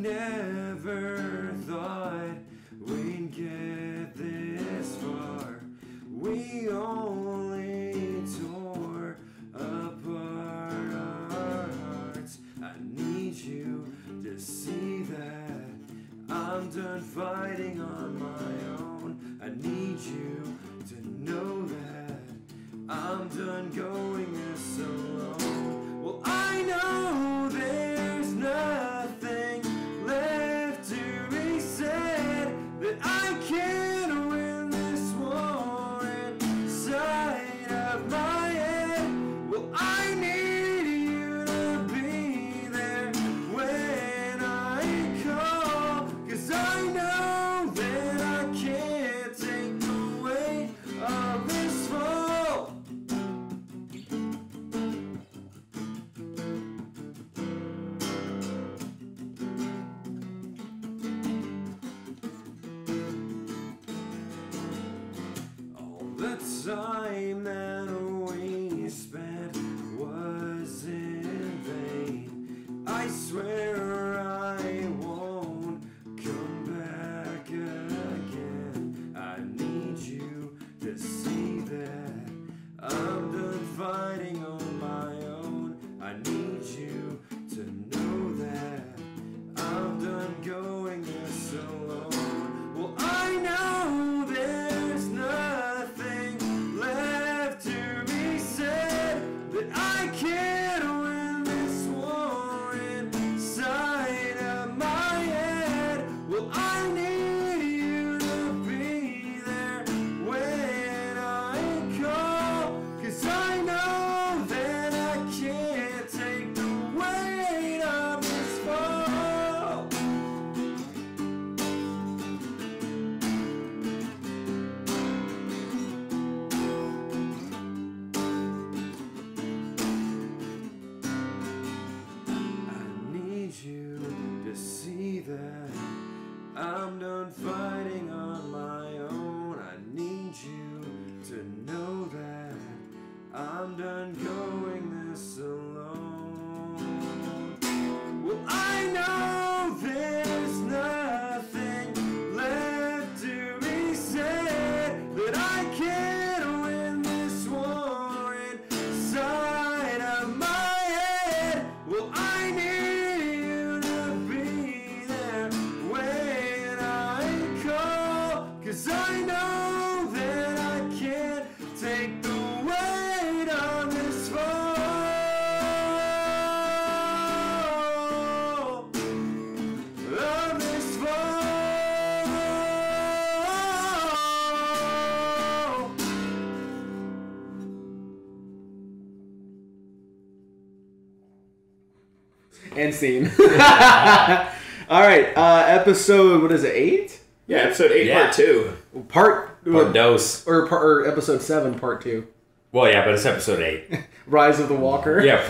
never thought we'd get this far. We only tore apart our hearts. I need you to see that I'm done fighting on my own. I need you to know that I'm done going this alone. Well, I know there's nothing left to be said, that I can't win this war inside of my head. Well, I need you to be there when I call, 'cause I know that I can't take the weight of this fall. All the time that we spent was in vain. I swear I won't come back again. I need you to see that I'm done fighting on my own. I need you to know that I'm done going this alone. Well, I know there's nothing left to be said, that I can't win this war inside of my head. Well, I need you to be there when I call, 'cause I know that I can't take the weight of this fall. I need you to see that I'm done fighting on my own. I need you to know that I'm done going this alone. Well, I know there's nothing left to be said, that I can't win this war inside of my head. Well, I need you to be there when I call, 'cause I know that I can't take the weight on this fall. On this fall. And scene. All right, episode, what is it, 8? Yeah, episode 8, Yeah. part 2. Part dose. or episode 7, part 2. Well, yeah, but it's episode 8. Rise of the Walker. Yeah,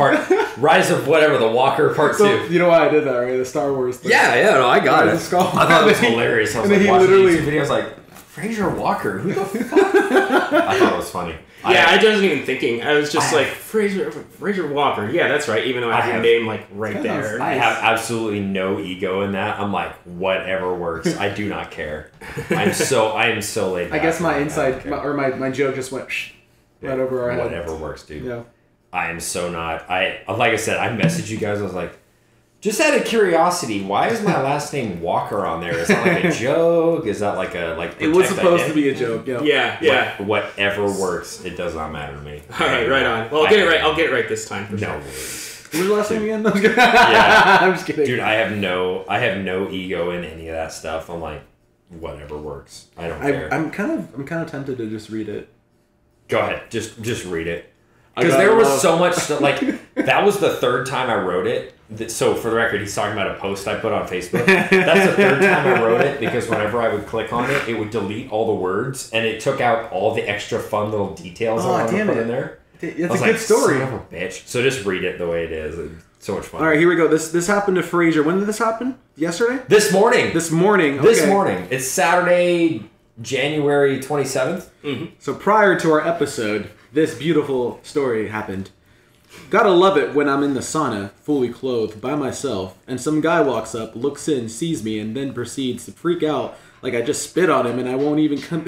Rise of whatever, the Walker, part 2. So, you know why I did that, right? The Star Wars thing. Yeah, no, I got Rise it. of Skull. I thought it was hilarious. I was And then like he watching literally- YouTube videos like, Frasier Walker, who the fuck? I thought it was funny. Yeah, I wasn't even thinking. I was just like, Frasier Walker. Yeah, that's right. Even though I have your name like right there. I have absolutely no ego in that. I'm like, whatever works. I do not care. I am so laid I back. guess my don't inside, care. my joke just went right over our head. Whatever works, dude. Yeah. I am so not. Like I said, I messaged you guys. I was like, just out of curiosity, why is my last name Walker on there? Is that like a joke? Is that like a like? It was protect supposed to identity? be a joke. Yeah. Yeah. Whatever works. It does not matter to me. All right, right on. Well, I'll get it right. I'll get it right this time for No sure. worries. What was your last name again? I'm just kidding. Yeah. I'm just kidding. Dude, I have no ego in any of that stuff. I'm like, whatever works. I don't care. I'm kind of tempted to just read it. Go ahead. Just read it. Because there was so much stuff. Like, that was the third time I wrote it. So, for the record, he's talking about a post I put on Facebook. That's the third time I wrote it, because whenever I would click on it, it would delete all the words, and it took out all the extra fun little details I wanted to put in there. It's a good story. Son of a bitch. So just read it the way it is. It's so much fun. All right, here we go. This happened to Frasier. When did this happen? Yesterday? This morning. This morning. Okay. This morning. It's Saturday, January 27th. Mm-hmm. So prior to our episode, this beautiful story happened. Gotta love it when I'm in the sauna, fully clothed, by myself, and some guy walks up, looks in, sees me, and then proceeds to freak out like I just spit on him and I won't even come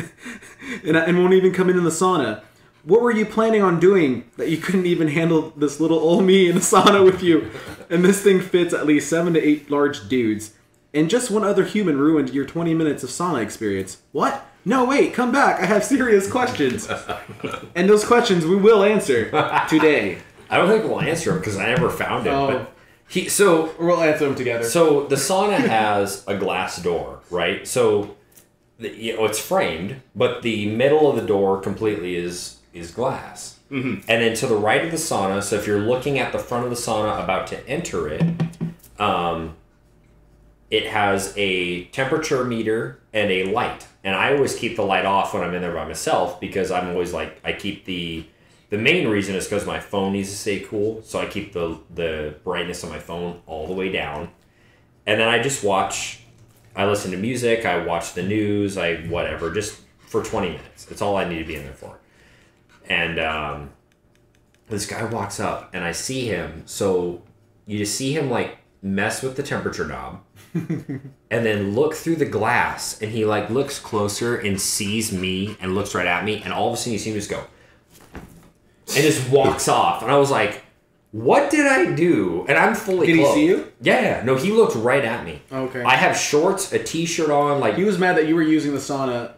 and won't even come into the sauna. What were you planning on doing that you couldn't even handle this little old me in the sauna with you? And this thing fits at least 7 to 8 large dudes. And just one other human ruined your 20 minutes of sauna experience. What? No, wait, come back. I have serious questions. And those questions we will answer today. I don't think we'll answer them because I never found it. Oh. But we'll answer them together. So the sauna has a glass door, right? So it's framed, but the middle of the door completely is glass. Mm-hmm. And then to the right of the sauna, so if you're looking at the front of the sauna about to enter it, it has a temperature meter and a light. And I always keep the light off when I'm in there by myself because I'm always like, I keep the main reason is because my phone needs to stay cool. So I keep the brightness of my phone all the way down. And then I just I listen to music, I watch the news, whatever, just for 20 minutes. That's all I need to be in there for. And this guy walks up and I see him. So you just see him like mess with the temperature knob and then look through the glass and he like looks closer and sees me and looks right at me. And all of a sudden you see him just go and just walks off. And I was like, what did I do? And I'm fully clothed. Did he see you? Yeah. No, he looked right at me. Okay. I have shorts, a t-shirt on. Like he was mad that you were using the sauna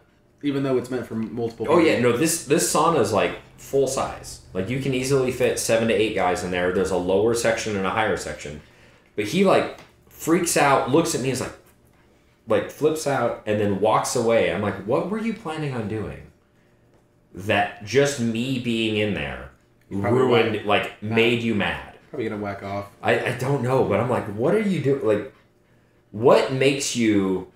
even though it's meant for multiple people. Oh yeah, no, this sauna is like full size. Like you can easily fit 7 to 8 guys in there. There's a lower section and a higher section. But he like freaks out, looks at me, is like flips out and then walks away. I'm like, what were you planning on doing? That just me being in there ruined, made you mad. Probably gonna whack off. I don't know, but I'm like, what are you doing? Like, what makes you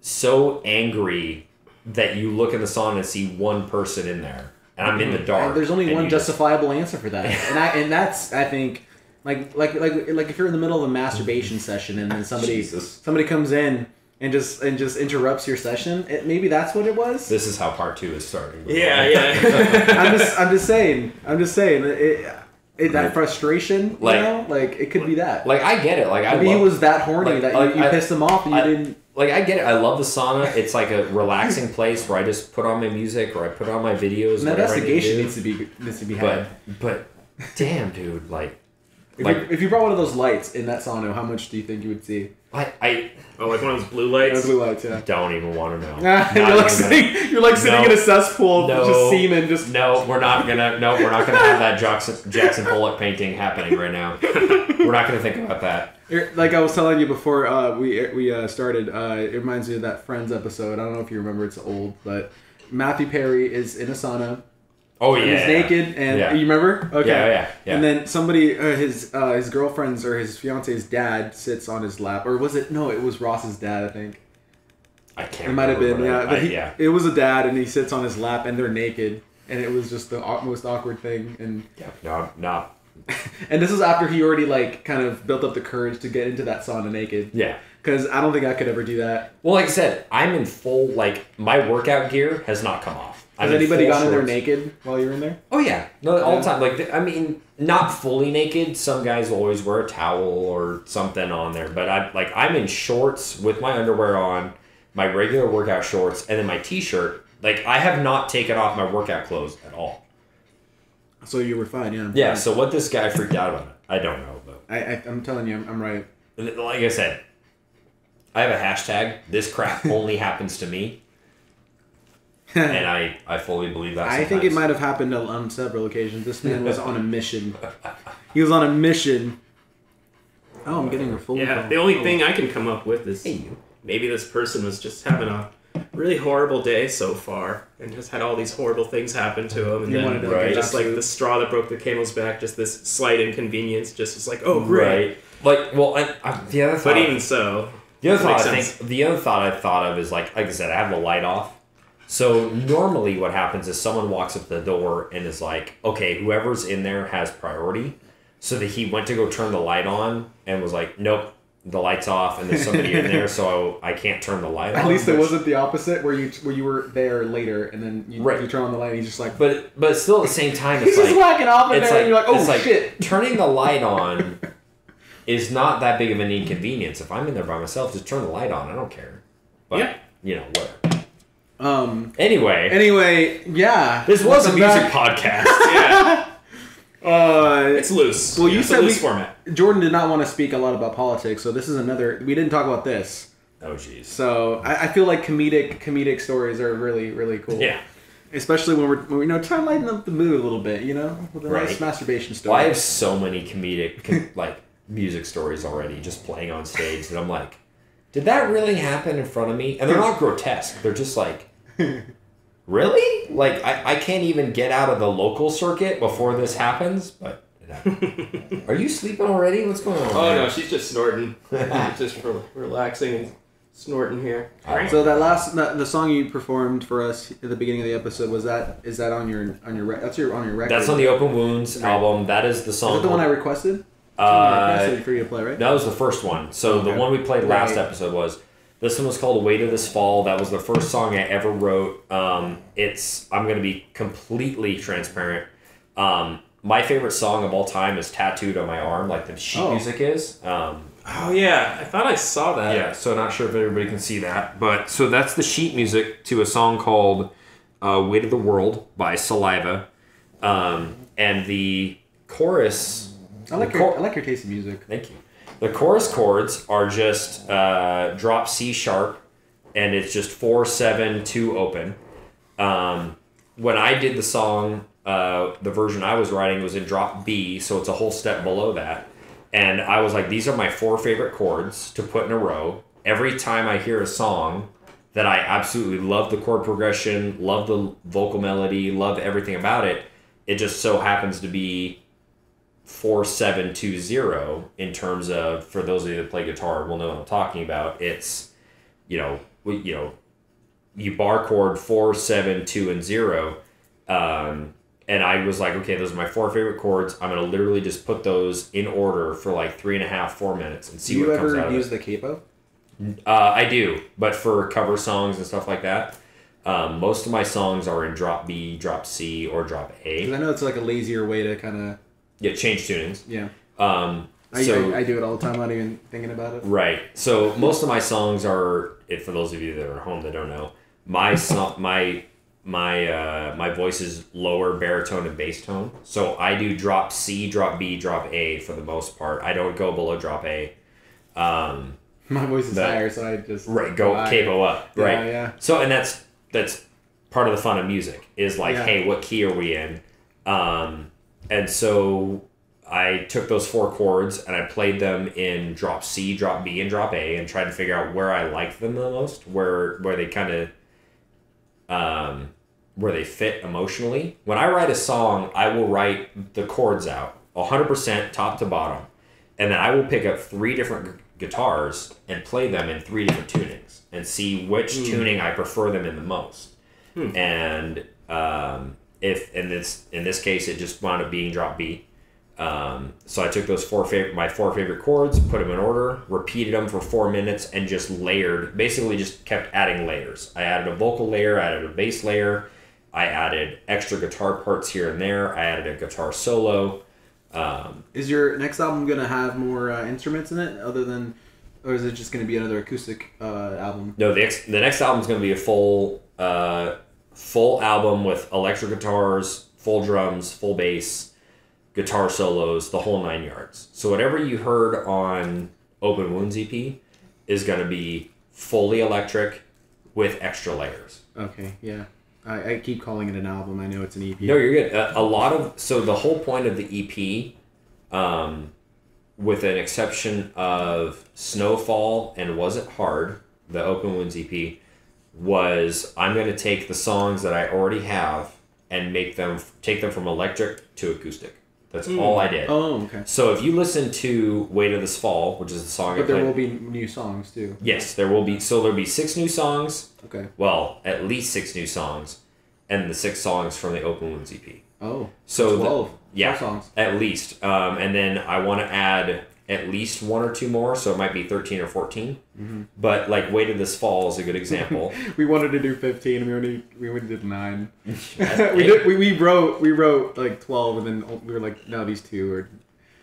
so angry that you look in the sauna and see one person in there, and I'm in the dark? There's only one justifiable answer for that, and that's I think like if you're in the middle of a masturbation session and then somebody comes in and just interrupts your session, maybe that's what it was. This is how part 2 is starting. Yeah. I'm just saying that frustration, it could be that. Like I get it. Like maybe he was that horny that you pissed him off and you didn't. Like, I get it. I love the sauna. It's like a relaxing place where I just put on my music or I put on my videos. That investigation needs to be had. But damn, dude. If you brought one of those lights in that sauna, how much do you think you would see? Like one of those blue lights? Blue lights, yeah. Don't even want to know. You're like sitting in a cesspool, just semen. No, we're not gonna have that Jackson Pollock painting happening right now. We're not gonna think about that. Like I was telling you before we started, it reminds me of that Friends episode. I don't know if you remember, it's old, but Matthew Perry is in a sauna. Oh yeah, he's naked, and you remember? Okay, yeah. And then somebody, his girlfriend's or his fiance's dad sits on his lap, or was it? No, it was Ross's dad, I think. I can't. It might have been, but it was a dad, and he sits on his lap, and they're naked, and it was just the most awkward thing. And no. And this was after he already kind of built up the courage to get into that sauna naked. Yeah. Because I don't think I could ever do that. Well, like I said, I'm in full, my workout gear has not come off. Has anybody gone in there naked while you were in there? Oh, yeah. No, all the time. Not fully naked. Some guys will always wear a towel or something on there. But I'm in shorts with my underwear on, my regular workout shorts, and then my t-shirt. I have not taken off my workout clothes at all. So you were fine, yeah. Yeah, so what this guy freaked out about, I don't know. But I'm telling you, I'm right. Like I said, I have a hashtag, this crap only happens to me. And I fully believe that. I think it might have happened on several occasions. This man was on a mission. He was on a mission. Oh, I'm getting a full call. The only thing I can come up with is maybe this person was just having a really horrible day so far and just had all these horrible things happen to him, and then just the straw that broke the camel's back, just this slight inconvenience, just was like, oh great. Right. The other thought. But even so, the other thought I thought of is like I said, I have the light off. So normally what happens is someone walks up the door and is like, okay, whoever's in there has priority. So that he went to go turn the light on and was like, nope, the lights off and there's somebody in there, so I can't turn the light on. At least it wasn't the opposite where you were there later and then you turn on the light and he's just like... But still at the same time, it's he's just whacking off in there and you're like, oh shit. Turning the light on is not that big of an inconvenience. If I'm in there by myself, just turn the light on. I don't care. But, whatever. Anyway, yeah. This was a music podcast. Yeah. It's loose. Well, you said loose format. Jordan did not want to speak a lot about politics, so this is another... We didn't talk about this. Oh, jeez. So I feel like comedic stories are really, really cool. Yeah. Especially when we're trying to lighten up the mood a little bit, with a nice masturbation story. Well, I have so many comedic music stories already just playing on stage that I'm like, did that really happen in front of me? And they're not grotesque. They're just like, really? Like, I can't even get out of the local circuit before this happens, but it happened. Are you sleeping already? What's going on? Oh, no, she's just snorting. Just relaxing and snorting here. So the song you performed for us at the beginning of the episode, is that on your record? That's on the Open Wounds album. That is the song. Is that the one I requested? For you to play, right? That was the first one. So the one we played last episode was... This one was called Weight of This Fall. That was the first song I ever wrote. I'm going to be completely transparent. My favorite song of all time is Tattooed on My Arm, like the sheet music is. Oh, yeah. I thought I saw that. Yeah, so not sure if everybody can see that. But so that's the sheet music to a song called Weight of the World by Saliva. And the chorus... I like your taste in music. Thank you. The chorus chords are just drop C sharp, and it's just 4, 7, 2 open. When I did the song, the version I was writing was in drop B, so it's a whole step below that. And I was like, these are my 4 favorite chords to put in a row. Every time I hear a song that I absolutely love the chord progression, love the vocal melody, love everything about it, it just so happens to be 4-7-2-0 in terms of, for those of you that play guitar will know what I'm talking about. It's you bar chord 4, 7, 2, and 0. And I was like, okay, those are my 4 favorite chords. I'm gonna literally just put those in order for like 3.5-4 minutes and see what comes out of it. Do you ever use the capo? I do, but for cover songs and stuff like that. Most of my songs are in drop B, drop C, or drop A. Because I know it's like a lazier way to kind of... Yeah, change tunings. Yeah. I do it all the time, not even thinking about it. Right. So most of my songs are, for those of you that are at home that don't know, my voice is lower baritone and bass tone. So I do drop C, drop B, drop A for the most part. I don't go below drop A. My voice is higher, so I just go capo up. Right. Yeah. So and that's part of the fun of music is like, hey, what key are we in? And so I took those 4 chords and I played them in drop C, drop B, and drop A, and tried to figure out where I liked them the most, where they kind of where they fit emotionally. When I write a song, I will write the chords out 100% top to bottom, and then I will pick up 3 different guitars and play them in 3 different tunings and see which tuning I prefer them in the most. And if in this case it just wound up being drop B. So I took those my 4 favorite chords, put them in order, repeated them for 4 minutes, and just layered. Basically, just kept adding layers. I added a vocal layer, I added a bass layer, I added extra guitar parts here and there, I added a guitar solo. Is your next album gonna have more instruments in it, or is it just gonna be another acoustic album? No, the next album is gonna be a full album with electric guitars, full drums, full bass, guitar solos, the whole 9 yards. So whatever you heard on Open Wounds EP is going to be fully electric with extra layers. Okay, yeah. I keep calling it an album. I know it's an EP. No, you're good. So the whole point of the EP, with an exception of Snowfall and Was It Hard, the Open Wounds EP, was I'm going to take the songs that I already have and take them from electric to acoustic. That's all I did. Oh, okay. So if you listen to Weight of This Fall, which is the song I played... But there will be new songs, too. Yes, there will be. So there'll be 6 new songs. Okay. Well, at least 6 new songs. And the 6 songs from the Open Wounds EP. Oh. So 12. 12 songs. At least. And then I want to add at least 1 or 2 more, so it might be 13 or 14. Mm-hmm. But like Waited This Fall is a good example. We wanted to do 15, and we only did 9. we wrote like 12, and then we were like, no, these 2 are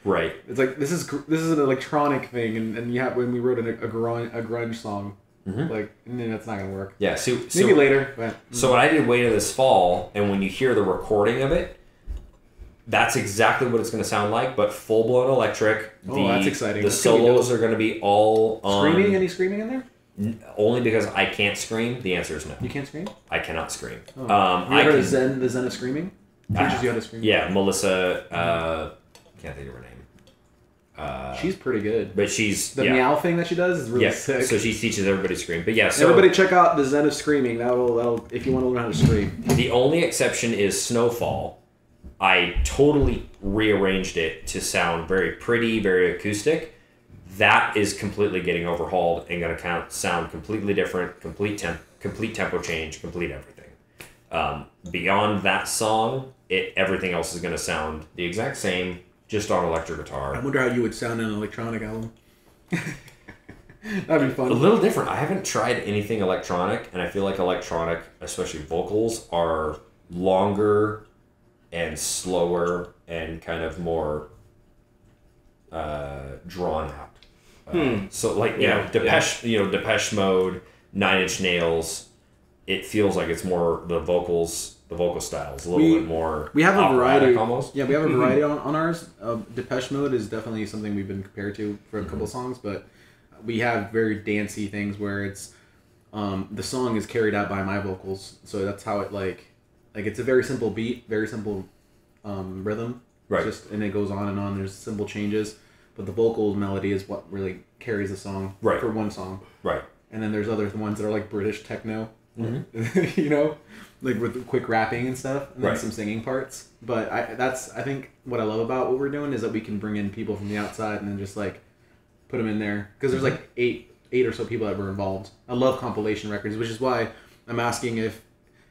right. It's like this is an electronic thing, and when we wrote a grunge song, like, and then that's not gonna work. Yeah, so maybe later. But so when I did Waited This Fall, and when you hear the recording of it, that's exactly what it's going to sound like, but full-blown electric. That's exciting. The solos are going to be all on... Screaming? Any screaming in there? Only because I can't scream. The answer is no. You can't scream? I cannot scream. Oh. You heard of the Zen of Screaming? Teaches you how to scream? Yeah, Melissa... can't think of her name. She's pretty good. But she's... The meow thing that she does is really sick. So she teaches everybody to scream. But yeah, so... Everybody check out the Zen of Screaming. That'll if you want to learn how to scream. The only exception is Snowfall. I totally rearranged it to sound very pretty, very acoustic. That is completely getting overhauled and going to sound completely different, complete tempo change, complete everything. Beyond that song, everything else is going to sound the exact same, just on electric guitar. I wonder how you would sound in an electronic album. That'd be fun. A little different. I haven't tried anything electronic, and I feel like electronic, especially vocals, are longer and slower and kind of more drawn out. So like Depeche Mode, 9 Inch Nails, it feels like it's more the vocal styles a little bit more. We have a variety almost. Yeah, we have a variety on ours. Depeche Mode is definitely something we've been compared to for a couple songs, but we have very dancey things where it's the song is carried out by my vocals, so that's how it like it's a very simple beat, very simple rhythm, right? And it goes on and on. There's simple changes, but the vocal melody is what really carries the song, right? For one song, right? And then there's other ones that are like British techno, you know, like with quick rapping and stuff, and then some singing parts. But I think what I love about what we're doing is that we can bring in people from the outside and then just like put them in there, because there's like eight or so people that were involved. I love compilation records, which is why I'm asking if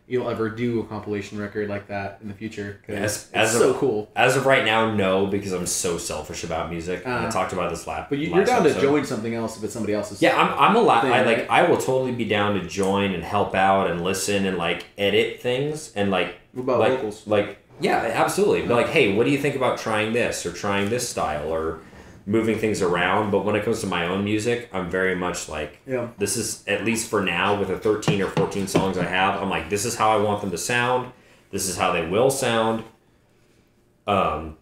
you'll ever do a compilation record like that in the future, because it's so cool. As of right now, no, because I'm so selfish about music. I talked about this last. But you're down to join something else if it's somebody else's. Yeah, I'm a lot. I will totally be down to join and help out and listen and like edit things and like. What about vocals? Like yeah, absolutely. But like, hey, what do you think about trying this or trying this style or moving things around? But when it comes to my own music, I'm very much like, this is, at least for now, with the 13 or 14 songs I have, I'm like, this is how I want them to sound. This is how they will sound. And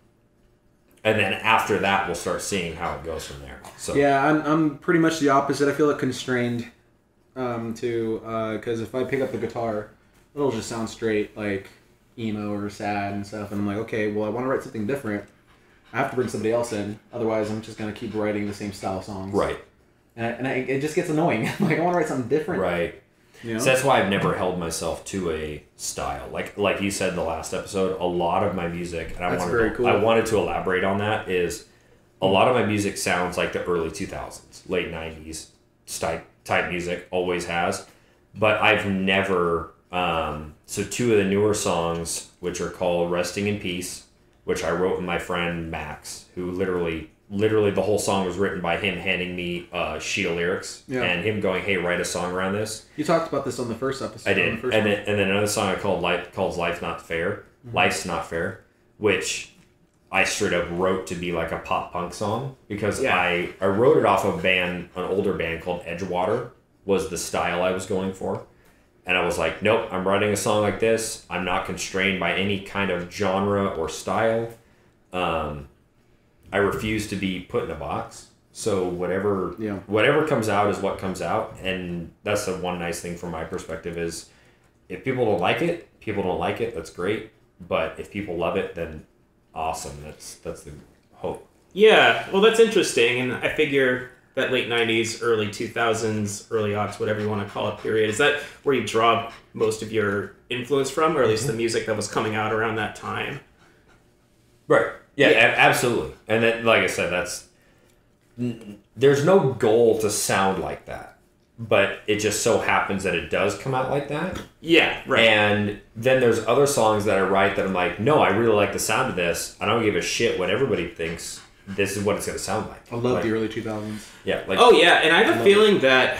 then after that, we'll start seeing how it goes from there. So yeah, I'm pretty much the opposite. I feel like constrained because if I pick up the guitar, it'll just sound straight like emo or sad and stuff. And I'm like, okay, well, I want to write something different. I have to bring somebody else in, otherwise I'm just going to keep writing the same style songs. Right. And it just gets annoying. Like, I want to write something different. Right. You know? So that's why I've never held myself to a style. Like you said in the last episode, a lot of my music, and I wanted to elaborate on that, is a lot of my music sounds like the early 2000s, late 90s type music, always has. But I've never... so 2 of the newer songs, which are called Resting in Peace, which I wrote with my friend Max, who literally the whole song was written by him handing me a sheet of lyrics and him going, hey, write a song around this. You talked about this on the first episode. I did. And then another song I called Life's Not Fair. Mm-hmm. Life's Not Fair, which I straight up wrote to be like a pop punk song, because I wrote it off of an older band called Edgewater was the style I was going for. And I was like, nope, I'm writing a song like this. I'm not constrained by any kind of genre or style. I refuse to be put in a box. So whatever comes out is what comes out. And that's the one nice thing from my perspective is, if people don't like it, that's great. But if people love it, then awesome. That's the hope. Yeah, well, that's interesting. And I figure that late 90s, early 2000s, early aughts, whatever you want to call it, period, is that where you draw most of your influence from, or at least the music that was coming out around that time? Right. Yeah. Absolutely. And then, like I said, there's no goal to sound like that, but it just so happens that it does come out like that. Yeah, right. And then there's other songs that I write that I'm like, no, I really like the sound of this. I don't give a shit what everybody thinks. this is what it's going to sound like. I love the early 2000s. Yeah. Like, oh yeah, and I have a feeling that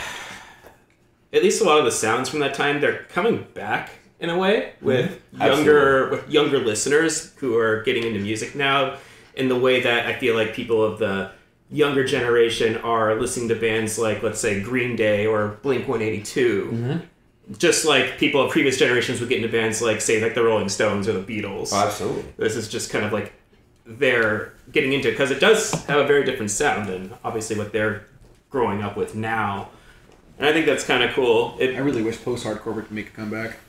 at least a lot of the sounds from that time, they're coming back in a way with younger listeners who are getting into music now, in the way that I feel like people of the younger generation are listening to bands like, let's say, Green Day or Blink-182. Just like people of previous generations would get into bands like, say, like the Rolling Stones or the Beatles. Oh, absolutely. This is just kind of like they're getting into it, because it does have a very different sound than obviously what they're growing up with now. And I think that's kind of cool. I really wish post-hardcore would make a comeback.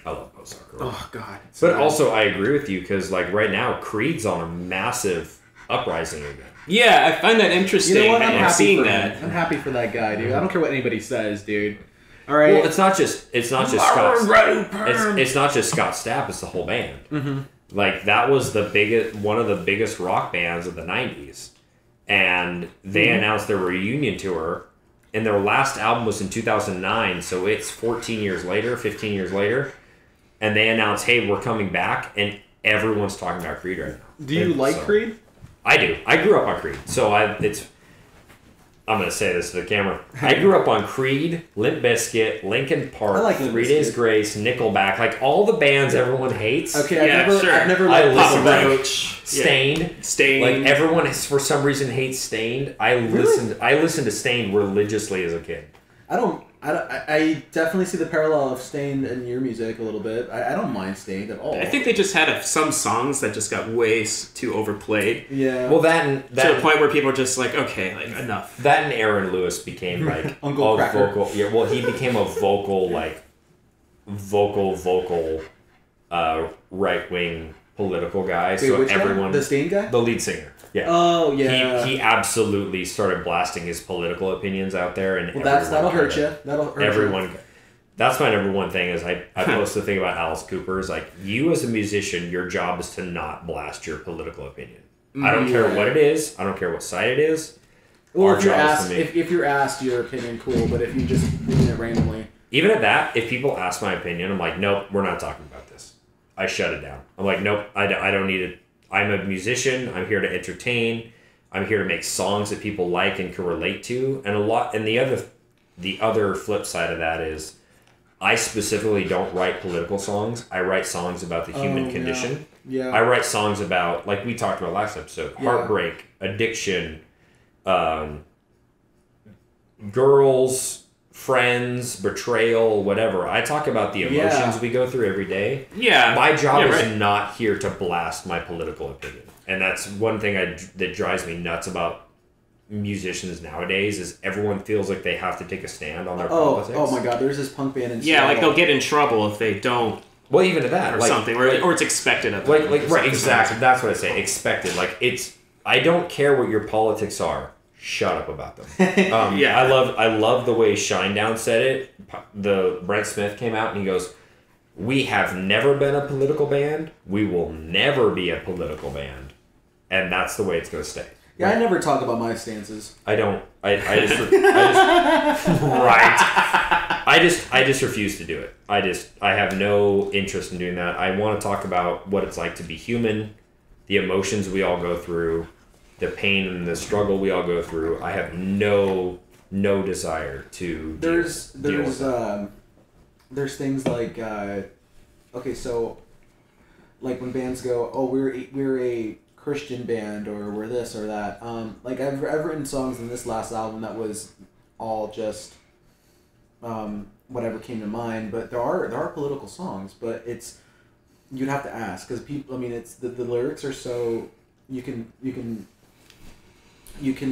I love post-hardcore. Oh, God. But also, I agree with you, because like right now, Creed's on a massive uprising again. Yeah, I find that interesting. You know what? I'm happy seeing for that. him. I'm happy for that guy, dude. I don't care what anybody says, dude. All right. Well, it's not just Scott. It's not just Scott Stapp. It's the whole band. Mm-hmm. Like that was one of the biggest rock bands of the '90s, and they announced their reunion tour, and their last album was in 2009. So it's 15 years later, and they announced, "Hey, we're coming back," and everyone's talking about Creed right now. Do you like Creed? I do. I grew up on Creed, so I'm going to say this to the camera. I grew up on Creed, Limp Bizkit, Linkin Park, 3 Days Grace, Nickelback, like all the bands everyone hates. Okay, yeah, I've never liked Roach, Stained. Like everyone for some reason hates Stained. I listened to Stained religiously as a kid. I definitely see the parallel of Stained and your music a little bit. I don't mind Stained at all. I think they just had some songs that just got way too overplayed. Yeah. Well, that to the point where people are just like, okay, like enough. That and Aaron Lewis became like Uncle Cracker. vocal. Yeah, well, he became a vocal right wing political guy. Wait, so which everyone, guy? The Stained guy, the lead singer. Yeah. Oh yeah. He absolutely started blasting his political opinions out there, and that'll hurt you. That'll hurt everyone. That's my number one thing. Is I post the thing about Alice Cooper. Is like, you as a musician, your job is to not blast your political opinion. I don't care what it is. I don't care what side it is. Well, if you're asked your opinion, cool. But if you just opinion it randomly, even at that, if people ask my opinion, I'm like, nope, we're not talking about this. I shut it down. I'm like, nope, I don't need it. I'm a musician. I'm here to entertain. I'm here to make songs that people like and can relate to. And the other flip side of that is, I specifically don't write political songs. I write songs about the human condition. Yeah. I write songs about, like we talked about last episode, heartbreak, addiction, girls, friends, betrayal, whatever. I talk about the emotions we go through every day. Yeah. My job is not here to blast my political opinion. And that's one thing that drives me nuts about musicians nowadays, is everyone feels like they have to take a stand on their politics. Oh my God, there's this punk band in Seattle. Like they'll get in trouble if they don't. Well, even to that. Or something. Or it's expected of them. Right, exactly. That's what I say. Expected. Like, I don't care what your politics are. Shut up about them. I love the way Shinedown said it. The Brent Smith came out and he goes, "We have never been a political band. We will never be a political band, and that's the way it's going to stay." Yeah, I never talk about my stances. I don't. I just refuse to do it. I have no interest in doing that. I want to talk about what it's like to be human, the emotions we all go through, the pain and the struggle we all go through. I have no desire to deal with that. There's things like okay, so like when bands go, oh, we're a Christian band, or we're this or that. Like I've written songs in this last album that was all just whatever came to mind, but there are political songs, but you'd have to ask, because people, I mean, it's the lyrics are so you can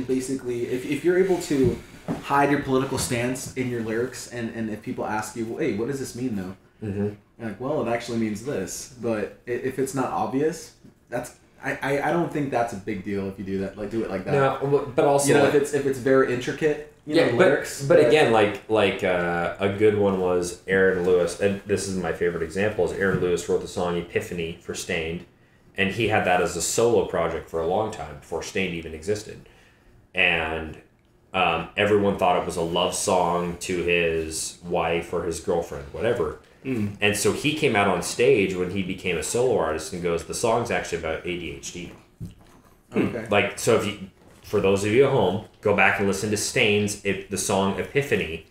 basically, if you're able to hide your political stance in your lyrics, and if people ask you, well, hey, what does this mean though? Mm-hmm. You're like, well, it actually means this, but if it's not obvious, that's I don't think that's a big deal if you do that, like do it like that. No, but also, you know, if it's very intricate, lyrics. But again, like a good one was Aaron Lewis, and this is my favorite example. Is Aaron Lewis wrote the song "Epiphany" for Stained, and he had that as a solo project for a long time before Stained even existed, and everyone thought it was a love song to his wife or his girlfriend, whatever. Mm. And so he came out on stage when he became a solo artist and goes, the song's actually about ADHD. Okay. Like, so if you, for those of you at home, go back and listen to Stain's the song Epiphany.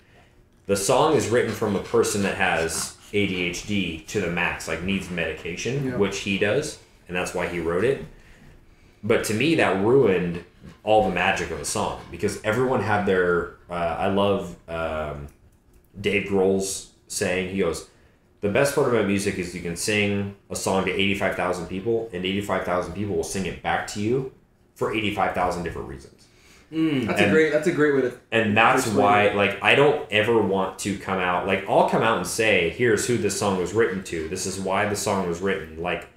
The song is written from a person that has ADHD to the max, like needs medication, which he does, and that's why he wrote it. But to me, that ruined all the magic of the song because everyone had their. I love Dave Grohl's saying, he goes, the best part about music is you can sing a song to 85,000 people, and 85,000 people will sing it back to you for 85,000 different reasons. That's a great way to. And that's why, like, I don't ever want to come out, like, I'll come out and say, here's who this song was written to. This is why the song was written. Like,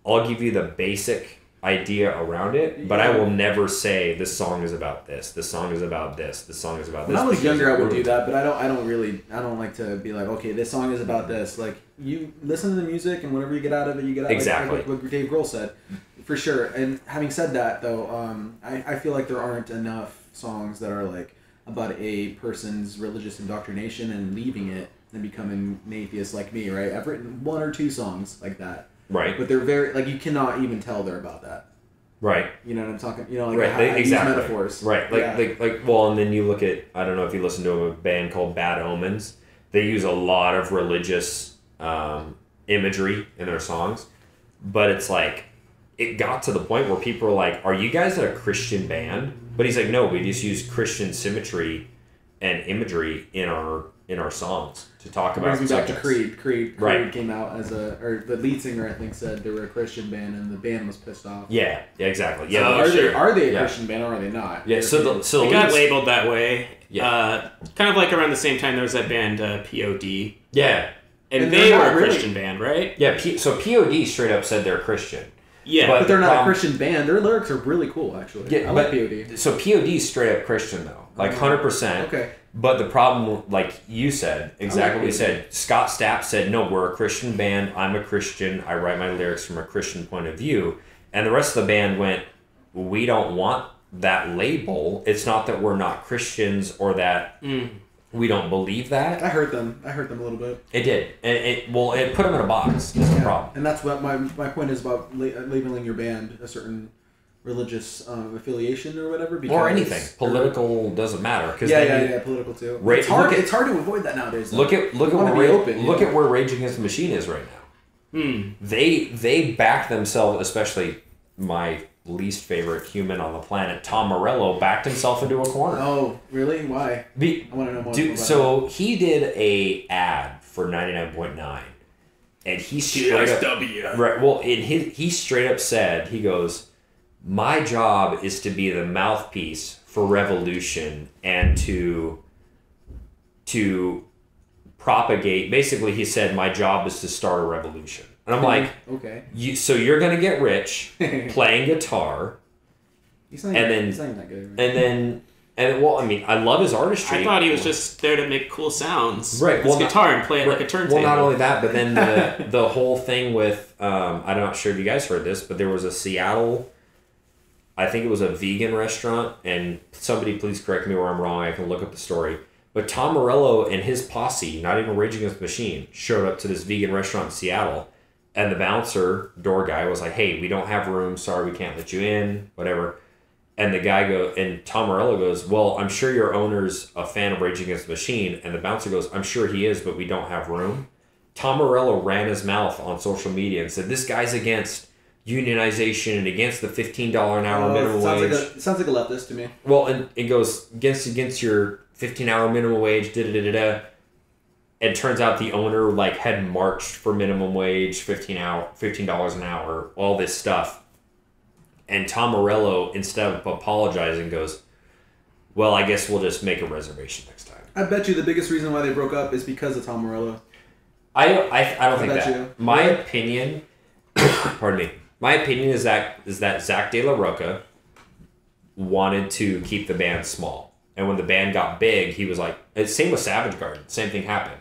I'll give you the basic idea around it, but I will never say this song is about this. This song is about this. This song is about this. When I was younger, I would do that, but I don't like to be like, okay, this song is about this. Like, you listen to the music, and whatever you get out of it, you get out. Exactly. Like what Dave Grohl said, for sure. And having said that, though, I feel like there aren't enough songs that are like about a person's religious indoctrination and leaving it and becoming an atheist like me. Right? I've written 1 or 2 songs like that. Right. But they're very, like, you cannot even tell they're about that. Right. You know what I'm talking, you know, like, right. I use Exactly. metaphors. Right. Like, well, and then you look at, I don't know if you listen to a band called Bad Omens. They use a lot of religious imagery in their songs. But it's like, it got to the point where people were like, are you guys a Christian band? But he's like, no, we just use Christian symmetry and imagery in our songs to talk about. Brings me back to Creed. Creed right. came out as or the lead singer, I think, said they were a Christian band, and the band was pissed off. Yeah, exactly. Yeah, are they a Christian band or are they not? Yeah, so they got labeled that way. Yeah, kind of like around the same time there was that band POD. Yeah, and they were a Christian band, right? Yeah, so POD straight up said they're Christian. Yeah, but they're not a Christian band. Their lyrics are really cool, actually. Yeah, I like POD. So POD's straight up Christian though, like 100%. Okay. But the problem, like you said, exactly what you said. Scott Stapp said, no, we're a Christian band. I'm a Christian. I write my lyrics from a Christian point of view. And the rest of the band went, we don't want that label. It's not that we're not Christians or that we don't believe that. I hurt them a little bit. It did. And it put them in a box is the problem. And that's what my point is about labeling your band a certain religious affiliation or whatever, because or anything political doesn't matter because political too. It's hard to avoid that nowadays. Though. Look at where Rage Against the Machine is right now. They back themselves, especially my least favorite human on the planet, Tom Morello, backed himself into a corner. Oh, really? Why? I want to know more. So that. He did a ad for 99.9, and he straight up, right. Well, he straight up said, he goes, my job is to be the mouthpiece for revolution and to propagate. Basically, he said, my job is to start a revolution. And I'm like, okay. So you're going to get rich playing guitar. He's not that good. And well, I mean, I love his artistry. I thought he was just there to make cool sounds. Right. With his guitar and play it like a turntable. Well, not only that, but then the whole thing with, I'm not sure if you guys heard this, but there was a Seattle, I think it was a vegan restaurant, and somebody please correct me where I'm wrong, I can look up the story. But Tom Morello and his posse, not even Rage Against the Machine, showed up to this vegan restaurant in Seattle, and the bouncer, door guy, was like, hey, we don't have room, sorry, we can't let you in, whatever. And the guy and Tom Morello goes, well, I'm sure your owner's a fan of Rage Against the Machine, and the bouncer goes, I'm sure he is, but we don't have room. Tom Morello ran his mouth on social media and said, this guy's against unionization and against the $15 an hour minimum wage. It sounds like a leftist to me. Well, and it goes against your 15-hour minimum wage, da-da-da-da-da. It turns out the owner had marched for minimum wage, $15 an hour, all this stuff. And Tom Morello, instead of apologizing, goes, well, I guess we'll just make a reservation next time. I bet you the biggest reason why they broke up is because of Tom Morello. I don't think that. My opinion, pardon me. My opinion is that Zach De La Rocha wanted to keep the band small. And when the band got big, he was like, same with Savage Garden. Same thing happened.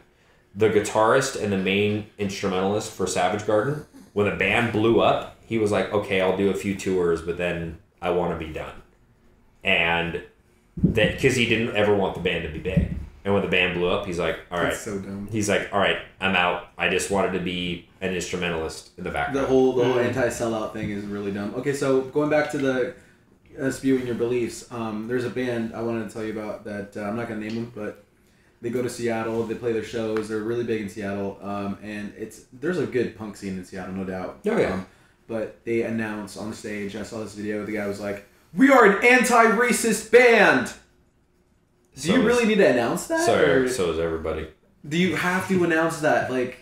The guitarist and the main instrumentalist for Savage Garden, when the band blew up, he was like, okay, I'll do a few tours, but then I want to be done. And that because he didn't ever want the band to be big. And when the band blew up, he's like, all right. That's so dumb. He's like, all right, I'm out. I just wanted to be an instrumentalist in the background. The whole anti-sellout thing is really dumb. Okay, so going back to spewing your beliefs. There's a band I wanted to tell you about that I'm not gonna name them, but they go to Seattle. They play their shows. They're really big in Seattle, and there's a good punk scene in Seattle, no doubt. Oh yeah. But they announced on the stage. I saw this video. The guy was like, "We are an anti-racist band." Do you really need to announce that? So is everybody. Do you have to announce that? Like,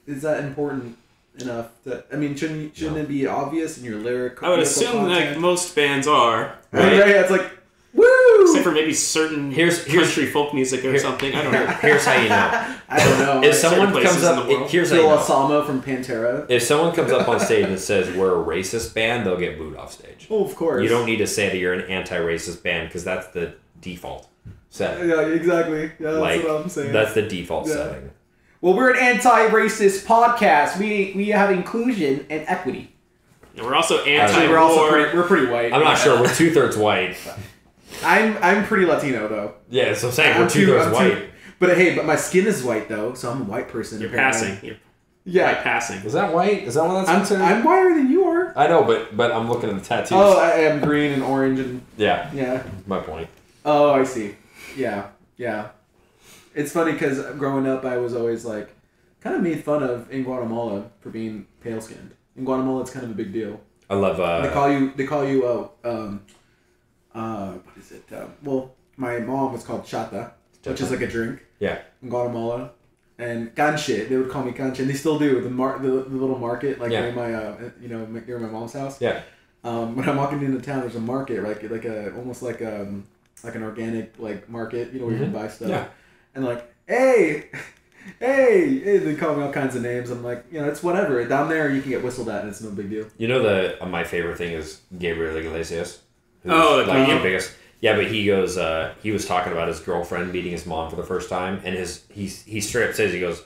is that important enough? That shouldn't it be obvious in your lyric? I would assume like most bands are. Right? It's like, woo! Except for maybe certain country folk music or something. I don't know. Here's how you know. I don't know. If someone comes up, here's how you know. Osama from Pantera. If someone comes up on stage and says we're a racist band, they'll get booed off stage. Oh, of course. You don't need to say that you're an anti-racist band because that's the default setting. Yeah, exactly. Yeah, that's what I'm saying. That's the default setting. Well, we're an anti-racist podcast. We have inclusion and equity. And we're also anti-war. We're pretty white. I'm not sure. We're 2/3 white. I'm pretty Latino though. Yeah, so I'm saying we're 2/3 white. But my skin is white though, so I'm a white person. You're apparently. passing. Yeah, passing. Is that white? Is that what that's considered? I'm whiter than you are. I know, but I'm looking at the tattoos. Oh, I am green and orange and yeah. My point. Oh, I see. Yeah. It's funny because growing up, I was always like, kind of made fun of in Guatemala for being pale skinned. In Guatemala, it's kind of a big deal. I love. They call you. What is it? Well, my mom was called chata, which is like a drink. Yeah. In Guatemala, and canche, they would call me canche, and they still do the little market near my near my mom's house. Yeah. When I'm walking into town, there's a market, almost like an organic market, where you can buy stuff. Yeah. And hey, they call me all kinds of names. I'm like, it's whatever. Down there, you can get whistled at, and it's no big deal. My favorite thing is Gabriel Iglesias. The biggest. Yeah, but he goes. He was talking about his girlfriend meeting his mom for the first time, and he straight up says, he goes,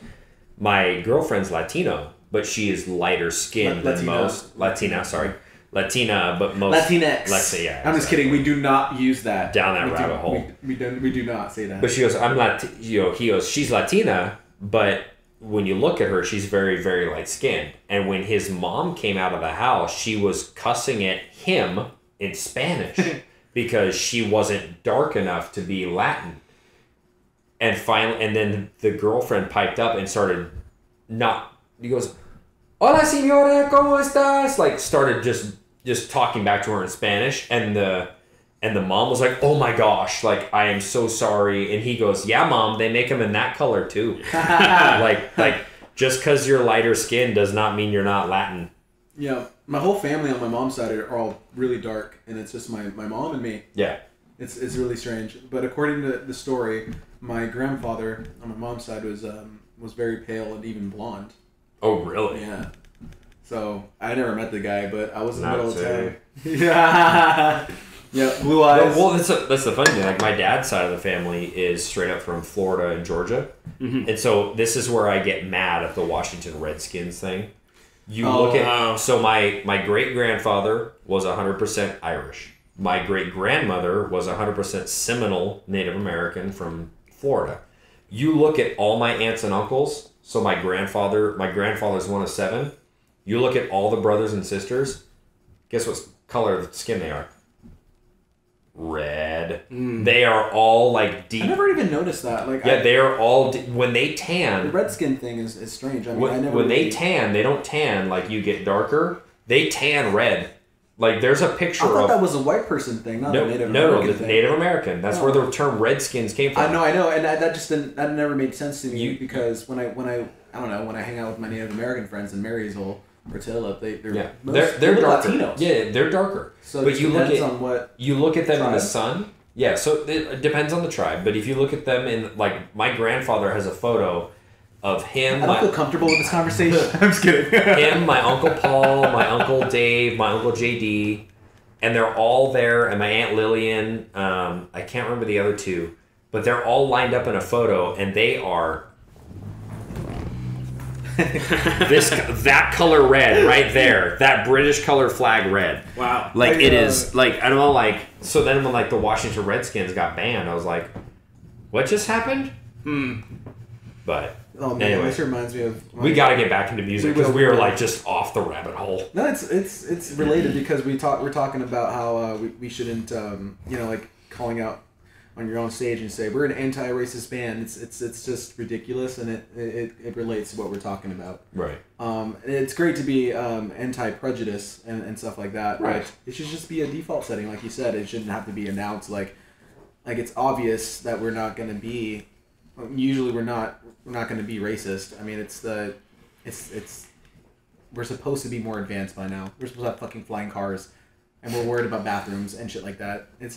"My girlfriend's Latino, but she is lighter skinned than most Latina. Sorry, Latina, but most Latinx. Yeah, I'm just kidding. We do not use that down that rabbit hole. We do not say that. But she goes, he goes, she's Latina, but when you look at her, she's very, very light skinned. And when his mom came out of the house, she was cussing at him in Spanish because she wasn't dark enough to be Latin. And then the girlfriend piped up and started he goes, "Hola, señora, ¿cómo estás?" Started just talking back to her in Spanish, and the mom was like, "Oh my gosh, I am so sorry." And he goes, "Yeah, mom, they make them in that color too." Just because you're lighter skinned does not mean you're not Latin. Yeah, my whole family on my mom's side are all really dark, and it's just my mom and me. Yeah. It's really strange. But according to the story, my grandfather on my mom's side was very pale and even blonde. Oh, really? Yeah. So I never met the guy, but I was in the middle of town. Yeah, blue eyes. Well, that's the funny thing. My dad's side of the family is straight up from Florida and Georgia, and so this is where I get mad at the Washington Redskins thing. So my great grandfather was 100% Irish. My great grandmother was 100% Seminole Native American from Florida. You look at all my aunts and uncles. So my grandfather's one of 7. You look at all the brothers and sisters. Guess what color of skin they are? Red. They are all deep. I never even noticed that. They are all when they tan. The red skin thing is strange. When they tan, they don't tan you get darker. They tan red. There's a picture of... I thought that was a white person thing, not a Native American thing. Native American. That's where the term redskins came from. I know, and that never made sense to me because when I hang out with my Native American friends in Marysville or Tillip, they're darker. Latinos. Yeah, they're darker. So but you look at them tribe? In the sun. Yeah, so it depends on the tribe. But if you look at them in my grandfather has a photo of him. I don't feel comfortable with this conversation. I'm just kidding. Him, my Uncle Paul, my Uncle Dave, my Uncle JD, and they're all there, and my Aunt Lillian, I can't remember the other 2, but they're all lined up in a photo, and they are that color red right there, that British color flag red. Wow. It is, I don't know, so then when, the Washington Redskins got banned, I was like, what just happened? But oh man, anyway, this reminds me of. We got to get back into music because we were like just off the rabbit hole. No, it's related because we're talking about how we shouldn't like calling out on your own stage and say we're an anti-racist band. It's just ridiculous, and it relates to what we're talking about. Right. It's great to be anti-prejudice and stuff like that. Right. But it should just be a default setting, like you said. It shouldn't have to be announced like it's obvious that we're not going to be. Usually, we're not going to be racist. I mean, it's we're supposed to be more advanced by now. We're supposed to have fucking flying cars. And we're worried about bathrooms and shit like that. It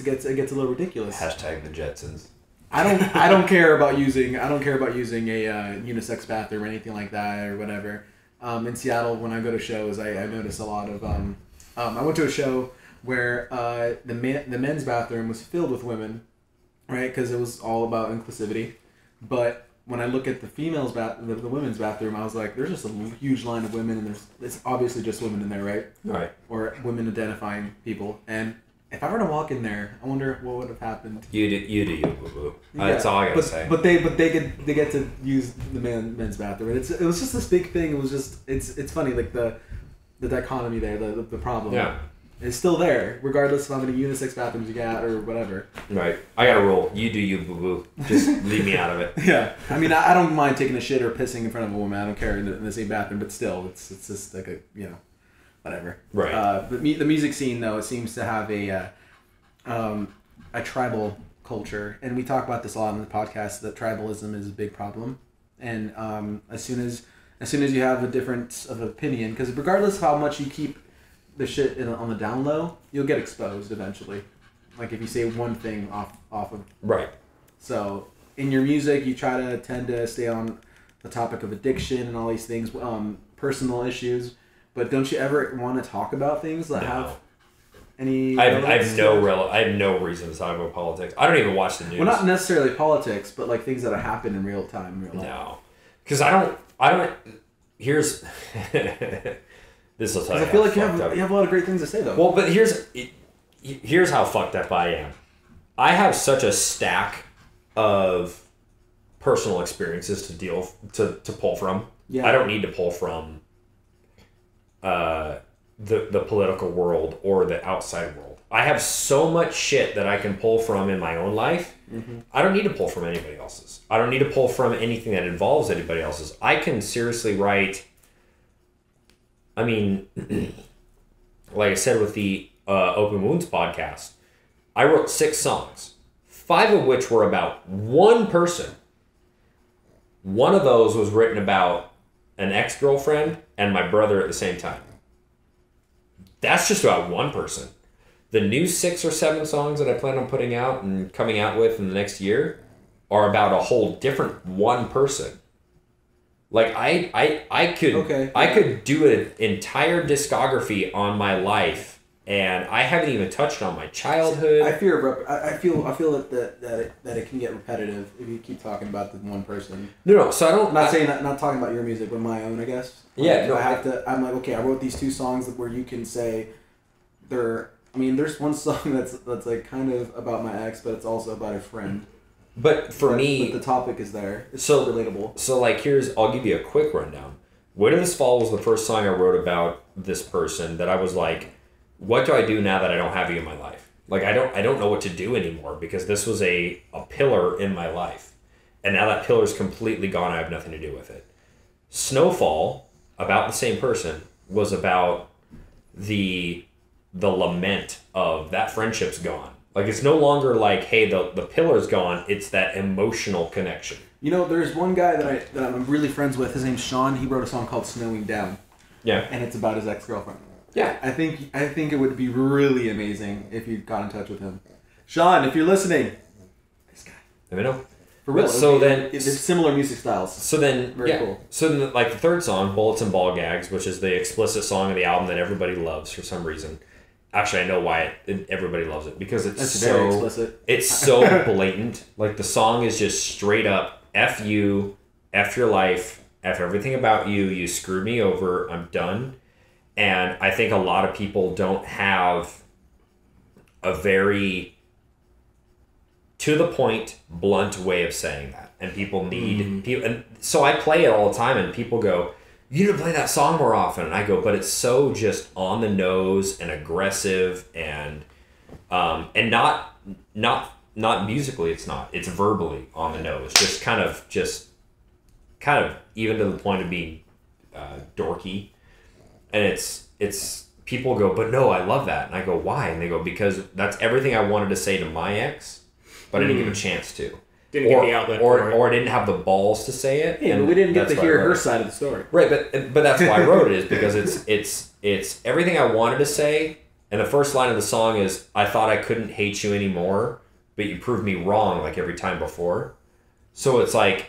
gets a little ridiculous. Hashtag the Jetsons. I don't care about using a unisex bathroom or anything like that or whatever. In Seattle, when I go to shows, I notice a lot of I went to a show where the men's bathroom was filled with women, right? Because it was all about inclusivity. But when I look at the females' the women's bathroom, I was like, there's just a huge line of women, and it's obviously just women in there, right? Right. Or women identifying people. And if I were to walk in there, I wonder what would have happened. You do, boo boo. That's all I gotta say. But they get to use the men's bathroom, and it was just this big thing. It was just it's funny, like the dichotomy there, the problem. Yeah. It's still there, regardless of how many unisex bathrooms you got or whatever. Right. I got a rule. You do you, boo-boo. Just leave me out of it. Yeah. I mean, I don't mind taking a shit or pissing in front of a woman. I don't care in the same bathroom, but still, it's just like a, whatever. Right. But the music scene, though, it seems to have a tribal culture. And we talk about this a lot on the podcast, that tribalism is a big problem. And as soon as you have a difference of opinion, because regardless of how much you keep the shit on the down low, you'll get exposed eventually. Like if you say one thing off of... Right. So in your music, you try to tend to stay on the topic of addiction and all these things, personal issues. But don't you ever want to talk about things that have any... I have no reason to talk about politics. I don't even watch the news. Well, not necessarily politics, but like things that have happened in real time, real life. No. Because I don't... Here's... This will tell you. I feel like you have a lot of great things to say, though. Well, but here's how fucked up I am. I have such a stack of personal experiences to pull from. Yeah. I don't need to pull from the political world or the outside world. I have so much shit that I can pull from in my own life. Mm-hmm. I don't need to pull from anybody else's. I don't need to pull from anything that involves anybody else's. I can seriously write... I mean, like I said with the Open Wounds podcast, I wrote 6 songs, 5 of which were about one person. One of those was written about an ex-girlfriend and my brother at the same time. That's just about one person. The new 6 or 7 songs that I plan on putting out and coming out with in the next year are about a whole different one person. Like I could do an entire discography on my life, and I haven't even touched on my childhood. I feel that it can get repetitive if you keep talking about the one person. No. So I don't. Not talking about your music, but my own, I guess. Yeah. I'm like, okay, I wrote these 2 songs where you can say they're. I mean, there's one song that's like kind of about my ex, but it's also about a friend. But for me... But the topic is there. It's so relatable. So, like, I'll give you a quick rundown. Winter This Fall was the first song I wrote about this person that I was like, what do I do now that I don't have you in my life? Like, I don't know what to do anymore because this was a pillar in my life. And now that pillar's completely gone. I have nothing to do with it. Snowfall, about the same person, was about the lament of that friendship's gone. Like, it's no longer like, hey, the pillar's gone. It's that emotional connection. You know, there's one guy that I'm really friends with. His name's Sean. He wrote a song called Snowing Down. Yeah. And it's about his ex-girlfriend. Yeah. I think it would be really amazing if you got in touch with him. Sean, if you're listening. This guy. Let me know. For real. So then... It's similar music styles. So then... Very cool. So then, like, the third song, Bullets and Ball Gags, which is the explicit song of the album that everybody loves for some reason... Actually, I know why everybody loves it. Because it's very explicit. It's so blatant. Like, the song is just straight up, F you, F your life, F everything about you, you screwed me over, I'm done. And I think a lot of people don't have a very to-the-point, blunt way of saying that. and people need people, and so I play it all the time, and people go, "You need to play that song more often," and I go, "But it's so just on the nose and aggressive and not musically. It's verbally on the nose, just kind of even to the point of being dorky, and it's." People go, "But no, I love that." And I go, "Why?" And they go, "Because that's everything I wanted to say to my ex, but I didn't give a chance to. Didn't get the outlet for it. Or I didn't have the balls to say it." Yeah, but we didn't get to hear her side of the story. Right, but that's why I wrote it, is because it's everything I wanted to say, and the first line of the song is, "I thought I couldn't hate you anymore, but you proved me wrong like every time before." So it's like,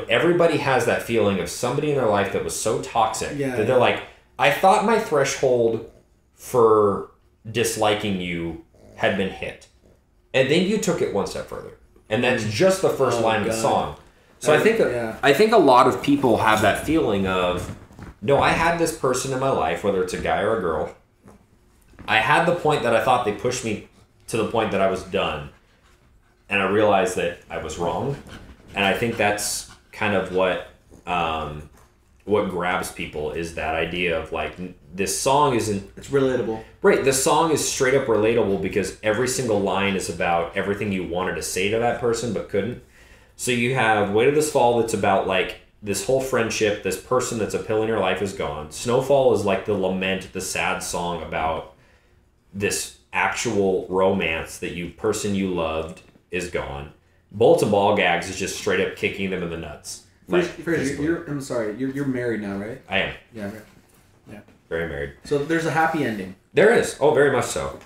everybody has that feeling of somebody in their life that was so toxic that they're like, "I thought my threshold for disliking you had been hit, and then you took it one step further," and that's just the first line of the song. So I think a lot of people have that feeling of, no, I had this person in my life, whether it's a guy or a girl. I had the point that I thought they pushed me to the point that I was done, and I realized that I was wrong, and I think that's kind of what grabs people, is that idea of like, this song isn't... It's relatable. Right, the song is straight up relatable because every single line is about everything you wanted to say to that person but couldn't. So you have Weight of This Fall, that's about like this whole friendship, this person that's a pill in your life is gone. Snowfall is like the lament, the sad song about this actual romance that person you loved is gone. Bullets and Ball Gags is just straight up kicking them in the nuts. I'm sorry, you're married now, right? I am. Yeah, right. Yeah. Very married. So there's a happy ending. There is. Oh, very much so.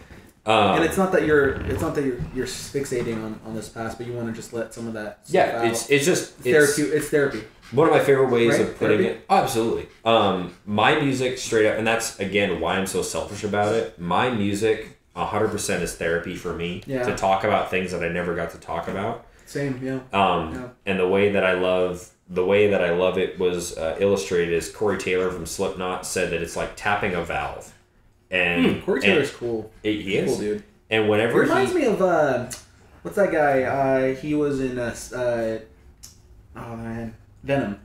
And it's not that you're fixating on this past, but you want to just let some of that stuff out. It's therapy. One of my favorite ways of putting it. Oh, absolutely. My music straight up, and that's again why I'm so selfish about it. My music 100% is therapy for me to talk about things that I never got to talk about. Same, yeah. And the way that I love it was illustrated as Corey Taylor from Slipknot said that it's like tapping a valve. And Corey Taylor's cool. He is. Cool dude. And whenever he reminds me of what's that guy? He was in Venom.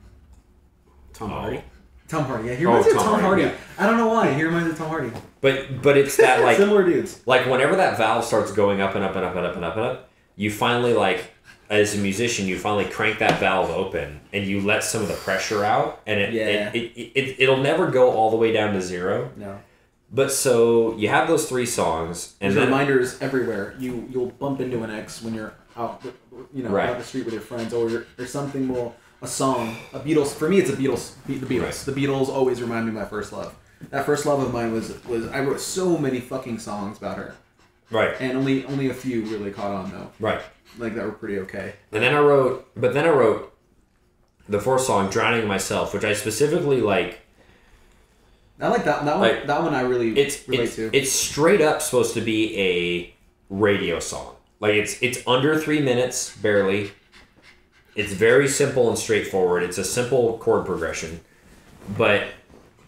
Tom Hardy. Tom Hardy. Yeah, he reminds me of Tom Hardy. Yeah. I don't know why. He reminds me of Tom Hardy. But it's that like similar dudes. Like whenever that valve starts going up and up and up and up and up and up, you finally like, as a musician, you finally crank that valve open and you let some of the pressure out, and it'll never go all the way down to zero. No. But so you have those 3 songs, and there's reminders everywhere. You'll bump into an ex when you're out, out the street with your friends, or something. A song, a Beatles. For me, it's the Beatles. Right. The Beatles always remind me of my first love. That first love of mine was I wrote so many fucking songs about her. Right. And only a few really caught on though. Right. Like that were pretty okay. And then I wrote the 4th song, Drowning in Myself, which I specifically like. I like that one. Like, that one I really relate to. It's straight up supposed to be a radio song. Like it's under 3 minutes, barely. It's very simple and straightforward. It's a simple chord progression. But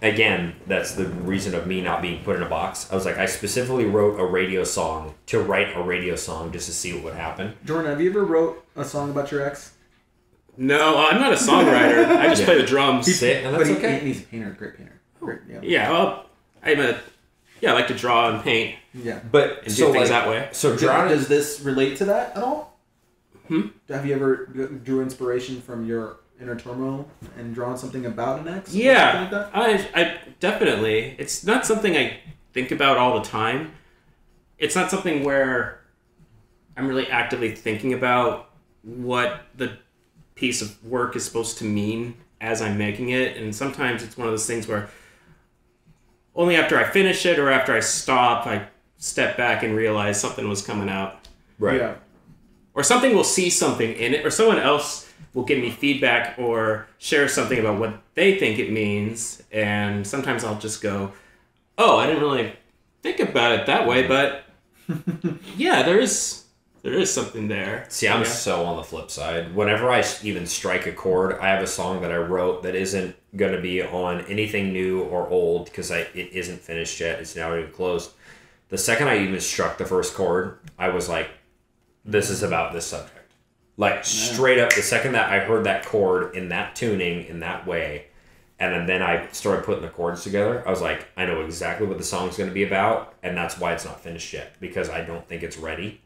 again, that's the reason of me not being put in a box. I was like, I specifically wrote a radio song to write a radio song just to see what would happen. Jordan, have you ever wrote a song about your ex? No, I'm not a songwriter. I just play the drums. And that's okay. He's a painter, great painter. Great, yeah, well, I like to draw and paint. Yeah. But and do things that way. So does this relate to that at all? Have you ever drew inspiration from your inner turmoil and drawn something about an ex? Yeah, like that? I definitely. It's not something I think about all the time. It's not something where I'm really actively thinking about what the piece of work is supposed to mean as I'm making it. And sometimes it's one of those things where only after I finish it or after I stop, I step back and realize something was coming out. Right. Yeah. Or something will see something in it, or someone else will give me feedback or share something about what they think it means. And sometimes I'll just go, oh, I didn't really think about it that way, but yeah, there is something there. See, I'm so on the flip side. Whenever I even strike a chord, I have a song that I wrote that isn't going to be on anything new or old because it isn't finished yet. It's not even closed. The second I even struck the first chord, I was like, this is about this subject. Like, straight up, the second that I heard that chord in that tuning, in that way, and then I started putting the chords together, I was like, I know exactly what the song's going to be about, and that's why it's not finished yet, because I don't think it's ready.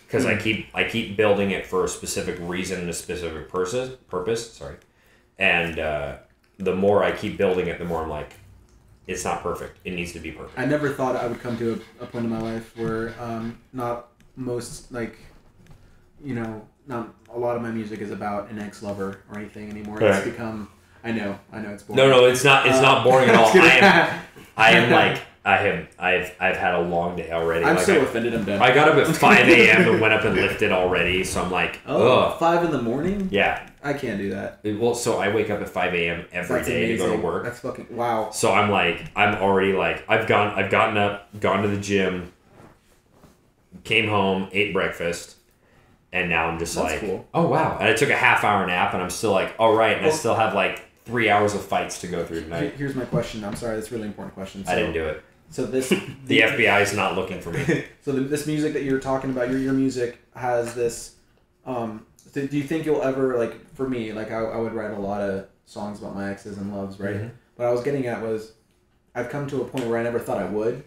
Because I keep building it for a specific reason and a specific purpose. Sorry. And the more I keep building it, the more I'm like, it's not perfect. It needs to be perfect. I never thought I would come to a point in my life where not most, like, you know, not a lot of my music is about an ex-lover or anything anymore. Right. It's become... I know it's boring. No, it's not boring at all. I've had a long day already. I'm so offended I'm done. I got up at 5 a.m. and went up and lifted already, so I'm like, ugh. 5 in the morning? Yeah. I can't do that. Well, so I wake up at 5 a.m. every day to go to work. That's fucking... Wow. So I'm already like, I've gotten up, gone to the gym, came home, ate breakfast, and now I'm just That's cool. Oh wow. And I took a half-hour nap, and I'm still like, all right, and I still have like 3 hours of fights to go through tonight. Here's my question. I'm sorry, that's a really important question. So, I didn't do it. So this... The FBI is not looking for me. So this music that you're talking about, your music has this... do you think you'll ever, like, for me, like, I would write a lot of songs about my exes and loves, right? Mm-hmm. What I was getting at was, I've come to a point where I never thought I would,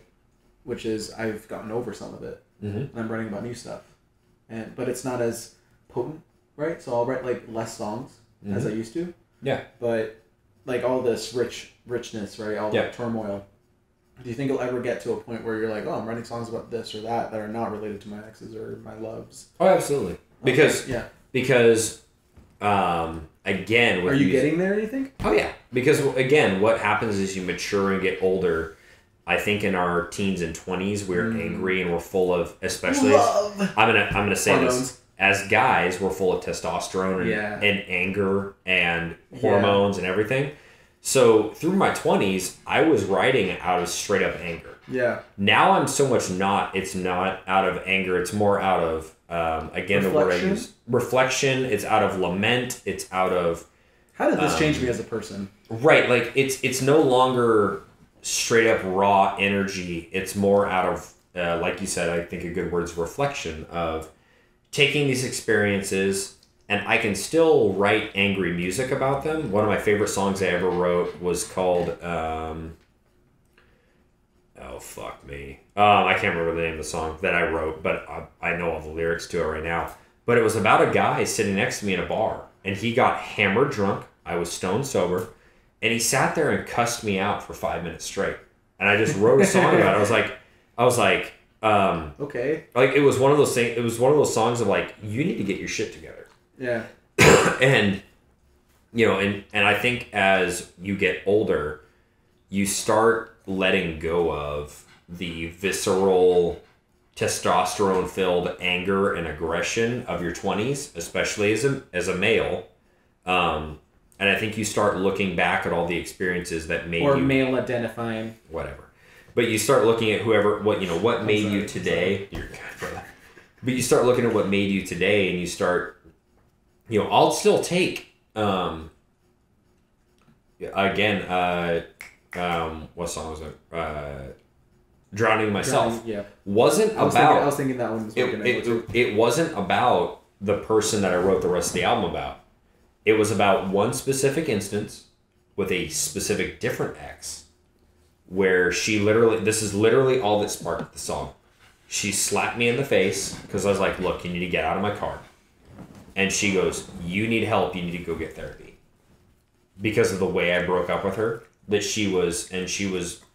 which is I've gotten over some of it. Mm-hmm. And I'm writing about new stuff. But it's not as potent, right? So I'll write, like, less songs as I used to. Yeah. But, like, all this richness, right? All that turmoil. Do you think you'll ever get to a point where you're like, oh, I'm writing songs about this or that are not related to my exes or my loves? Oh, absolutely. Because, again... Are you getting there, do you think? Oh, yeah. Because, again, what happens is you mature and get older. I think in our teens and 20s, we're angry and we're full of, especially... I'm gonna say hormones. this. As guys, we're full of testosterone and anger and hormones and everything. So through my 20s, I was writing out of straight up anger. Yeah. Now I'm so much not. It's not out of anger. It's more out of, again, the word I use. Reflection. It's out of lament. It's out of... How did this change me as a person? Right. Like, it's no longer straight up raw energy. It's more out of, like you said, I think a good word is reflection of taking these experiences... And I can still write angry music about them. One of my favorite songs I ever wrote was called... oh, fuck me. I can't remember the name of the song that I wrote, but I know all the lyrics to it right now. But it was about a guy sitting next to me in a bar. And he got hammered drunk. I was stone sober. And he sat there and cussed me out for 5 minutes straight. And I just wrote a song about it. I was like... okay. Like, it was one of those things... It was one of those songs of like, you need to get your shit together. Yeah. And, you know, and I think as you get older, you start letting go of the visceral, testosterone-filled anger and aggression of your 20s, especially as a male. And I think you start looking back at all the experiences that made you... Or male identifying. Whatever. But you start looking at what made you today. You're good, brother. But you start looking at what made you today, and you start... You know, I'll still take, what song was it? Drowning Myself. Yeah. I was thinking that one was it wasn't about the person that I wrote the rest of the album about. It was about one specific instance with a specific different ex where this is literally all that sparked the song. She slapped me in the face because I was like, look, you need to get out of my car. And she goes, you need help, you need to go get therapy. Because of the way I broke up with her, that she was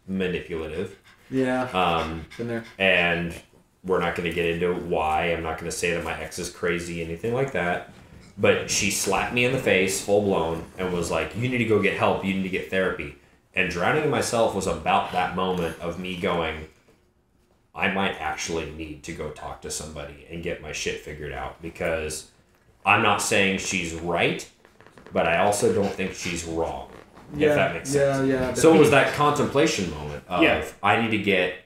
manipulative. Yeah. Been there. And we're not going to get into why. I'm not going to say that my ex is crazy, anything like that. But she slapped me in the face, full blown, and was like, you need to go get help, you need to get therapy. And Drowning Myself was about that moment of me going, I might actually need to go talk to somebody and get my shit figured out, because... I'm not saying she's right, but I also don't think she's wrong, if that makes sense. Yeah. So it was that contemplation moment of, I need to get,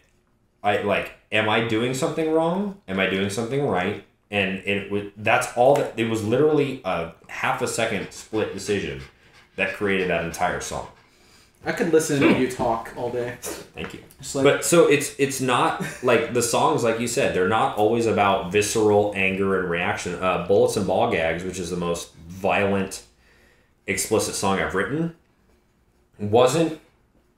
am I doing something wrong? Am I doing something right? And it was literally a half a second split decision that created that entire song. I could listen to you talk all day. Thank you. Like, but so it's not like the songs, like you said, they're not always about visceral anger and reaction. Bullets and Ball Gags, which is the most violent, explicit song I've written, wasn't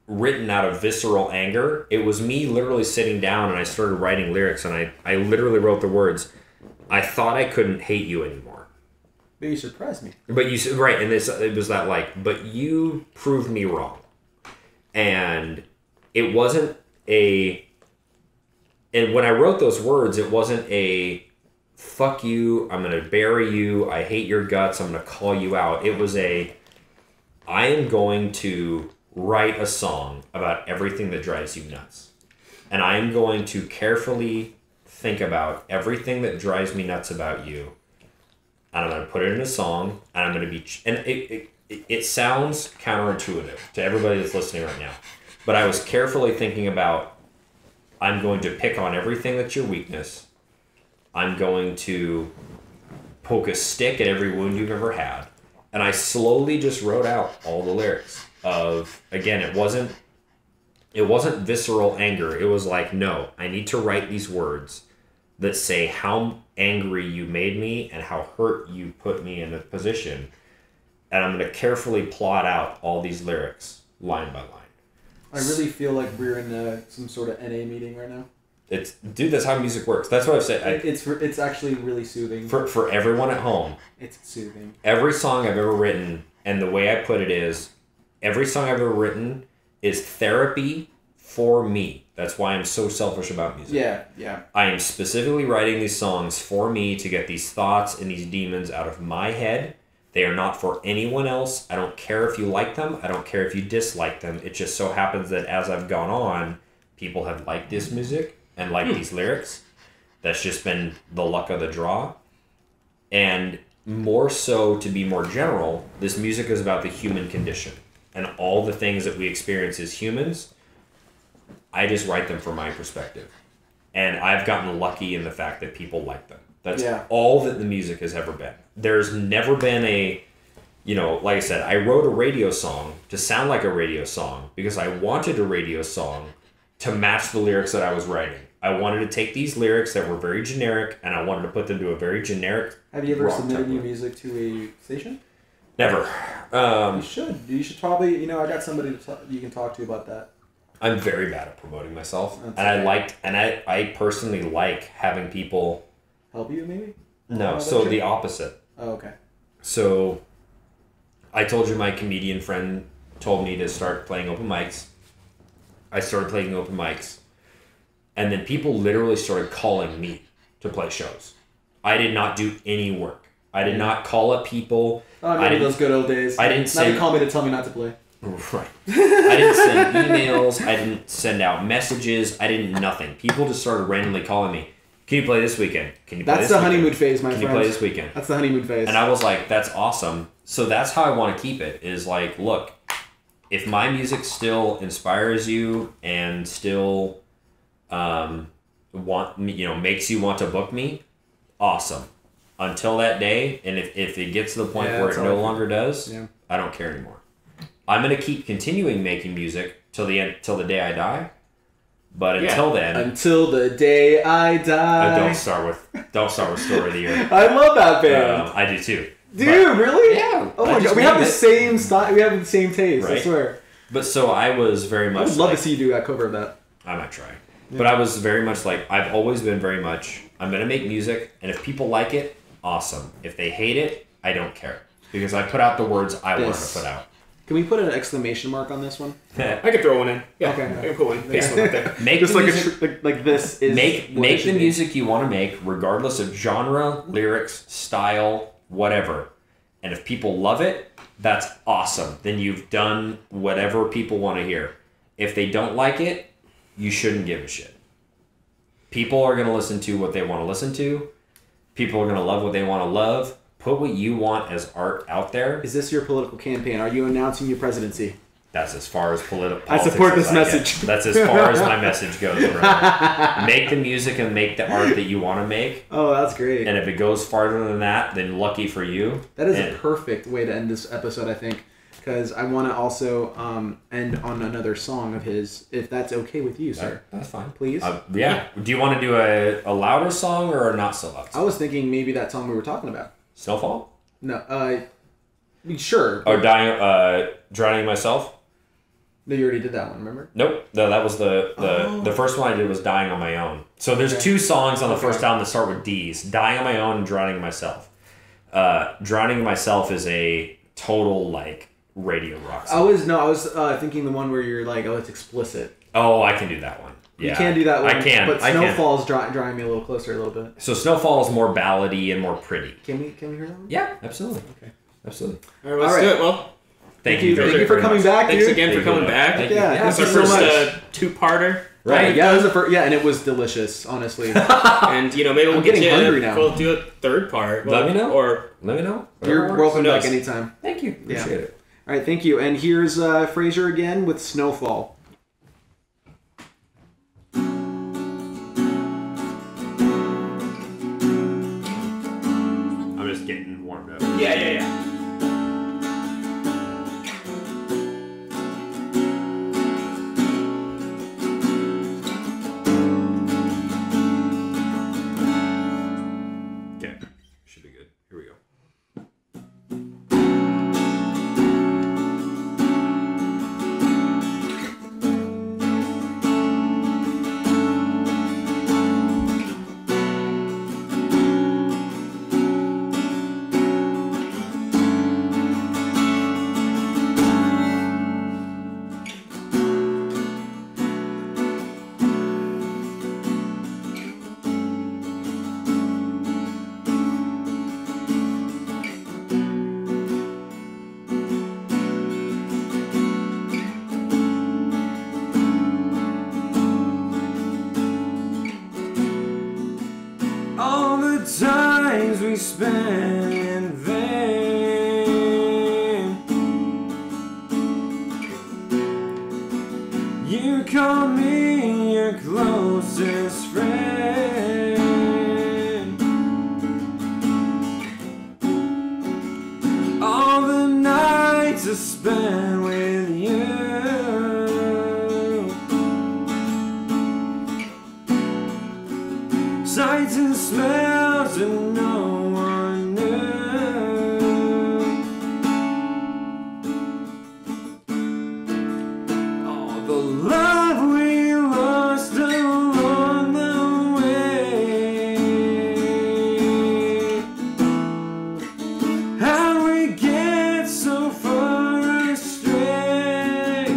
written out of visceral anger. It was me literally sitting down and I started writing lyrics, and I literally wrote the words, I thought I couldn't hate you anymore. But you surprised me. But you, right, and it was that like, but you proved me wrong. And it wasn't and when I wrote those words, it wasn't a, fuck you, I'm going to bury you, I hate your guts, I'm going to call you out. It was I am going to write a song about everything that drives you nuts. And I am going to carefully think about everything that drives me nuts about you. And I'm going to put it in a song, and I'm going to be... And it sounds counterintuitive to everybody that's listening right now. But I was carefully thinking about, I'm going to pick on everything that's your weakness. I'm going to poke a stick at every wound you've ever had. And I slowly just wrote out all the lyrics of, again, it wasn't visceral anger. It was like, no, I need to write these words that say how angry you made me and how hurt you put me in a position. And I'm going to carefully plot out all these lyrics line by line. I really feel like we're in some sort of NA meeting right now. Dude, that's how music works. That's what I've said. It's actually really soothing. For everyone at home. It's soothing. Every song I've ever written, and the way I put it is, every song I've ever written is therapy for me. That's why I'm so selfish about music. Yeah. I am specifically writing these songs for me to get these thoughts and these demons out of my head. They are not for anyone else. I don't care if you like them. I don't care if you dislike them. It just so happens that as I've gone on, people have liked this music and liked these lyrics. That's just been the luck of the draw. And more so, to be more general, this music is about the human condition. And all the things that we experience as humans, I just write them from my perspective. And I've gotten lucky in the fact that people like them. That's all that the music has ever been. There's never been like I said, I wrote a radio song to sound like a radio song because I wanted a radio song to match the lyrics that I was writing. I wanted to take these lyrics that were very generic and I wanted to put them to a very generic. Have you ever submitted your music to a station? Never. You should. You should probably, I got somebody you can talk to about that. I'm very bad at promoting myself. I personally like having people help you, maybe? No, so the opposite. Oh, okay. So I told you my comedian friend told me to start playing open mics. I started playing open mics. And then people literally started calling me to play shows. I did not do any work. I did not call up people. Oh, I remember those good old days. I didn't say... Now you call me to tell me not to play. Right. I didn't send emails. I didn't send out messages. I didn't nothing. People just started randomly calling me. Can you play this weekend? Can you play That's this the weekend? honeymoon phase, my friend. Can you play this weekend? That's the honeymoon phase. And I was like, that's awesome. So that's how I want to keep it, is like, look, if my music still inspires you and still makes you want to book me, awesome. Until that day, and if it gets to the point where it no longer does, I don't care anymore. I'm going to keep continuing making music till the day I die. But until then... Until the day I die. Don't start with Story of the Year. I love that band. I do too. Dude, really? Yeah. Oh my god, we have the same style. We have the same taste, right? I swear. But so I was very much... I would love to see you do a cover of that. I might try. Yeah. But I was very much like, I've always been very much, I'm going to make music, and if people like it, awesome. If they hate it, I don't care. Because I put out the words I wanted to put out. Can we put an exclamation mark on this one? I could throw one in. Yeah, okay. I can put one. Paste one up there. Make just the like music, like this is make the music you want to make, regardless of genre, lyrics, style, whatever. And if people love it, that's awesome. Then you've done whatever people want to hear. If they don't like it, you shouldn't give a shit. People are going to listen to what they want to listen to. People are going to love what they want to love. Put what you want as art out there. Is this your political campaign? Are you announcing your presidency? That's as far as political. I support this message. That's as far as my message goes, bro. Make the music and make the art that you want to make. Oh, that's great. And if it goes farther than that, then lucky for you. That is a perfect way to end this episode, I think. because I want to also end on another song of his, if that's okay with you, sir. That's fine. Please? Yeah. Do you want to do a louder song or a not so loud song? I was thinking maybe that song we were talking about. Snowfall? No, sure. Or Drowning Myself? No, you already did that one, remember? Nope. No, that was the first one I did was Dying on My Own. So there's two songs on the first album that start with D's. Dying on My Own and Drowning Myself. Drowning Myself is a total, like, radio rock song. I was thinking the one where you're like, oh, it's explicit. Oh, I can do that one. Yeah. You can do that one. I can. But Snowfall's drawing me a little closer a little bit. So Snowfall is more ballady and more pretty. Can we hear that one? Yeah, absolutely. Okay. Absolutely. All right, let's do it. Well, thank you. Thank you for coming back, dude. Thanks again for coming back. That's our first two-parter. Right. Yeah, it was and it was delicious, honestly. And maybe we'll getting hungry now. We'll do a third part. Let me know. Let me know. You're welcome back anytime. Thank you. Appreciate it. All right, thank you. And here's Frasier again with Snowfall. I'm just getting warmed up. Yeah. Okay. Should be good. Here we go. All the times we spent in vain. You call me your closest friend. All the nights I spent with you. Sights and smells and no one knew. All the love we lost along the way. How we get so far astray.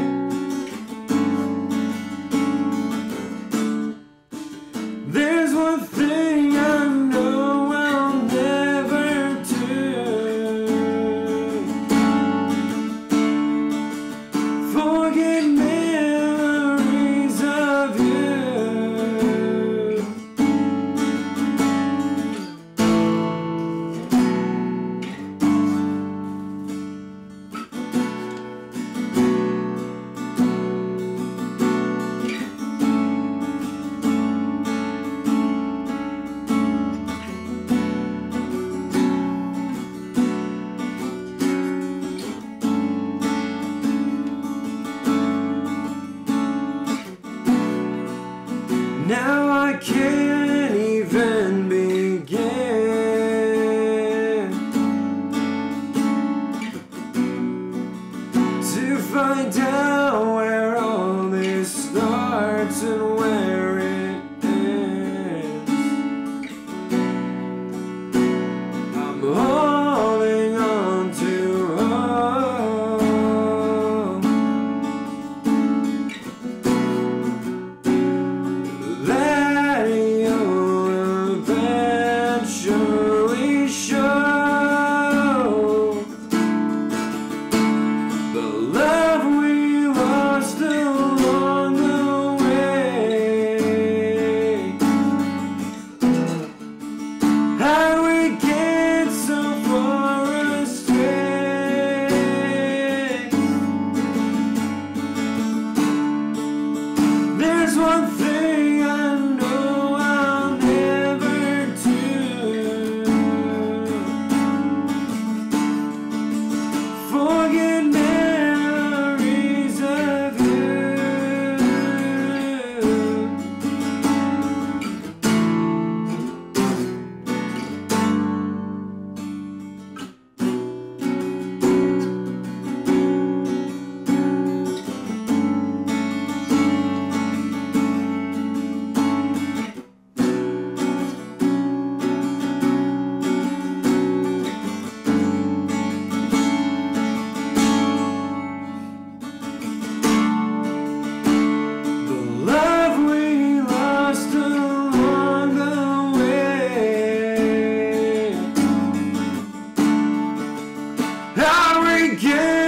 There's one thing I know I'll never do. Forget memories of you. Now I can't even begin to find out where all this starts and where it ends. I'm holding on to hope that you'll eventually show the love we lost along the way. How we get so far astray. There's one thing I know I'll never do. Forget me. again.